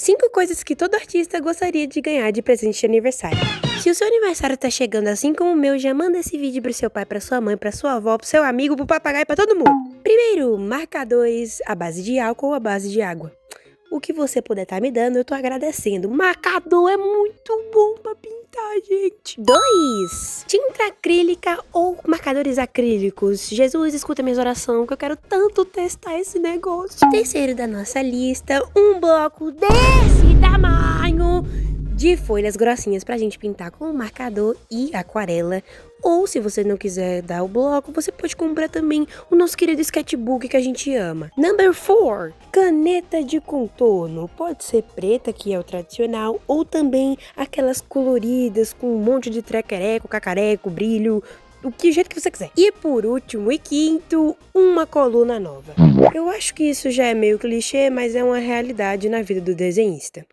5 coisas que todo artista gostaria de ganhar de presente de aniversário. Se o seu aniversário tá chegando assim como o meu, já manda esse vídeo pro seu pai, pra sua mãe, pra sua avó, pro seu amigo, pro papagaio, pra todo mundo. Primeiro, marcadores à base de álcool ou à base de água. O que você puder estar me dando, eu tô agradecendo. Marcador é muito bom pra pintar, gente. 2. Tinta acrílica ou marcadores acrílicos. Jesus, escuta minhas orações, que eu quero tanto testar esse negócio. Terceiro da nossa lista, um bloco desse tamanho de folhas grossinhas pra gente pintar com marcador e aquarela. Ou se você não quiser dar o bloco, você pode comprar também o nosso querido sketchbook que a gente ama. Number 4. Caneta de contorno. Pode ser preta, que é o tradicional, ou também aquelas coloridas com um monte de trequereco, cacareco, brilho, do jeito que você quiser. E por último e quinto, uma coluna nova. Eu acho que isso já é meio clichê, mas é uma realidade na vida do desenhista.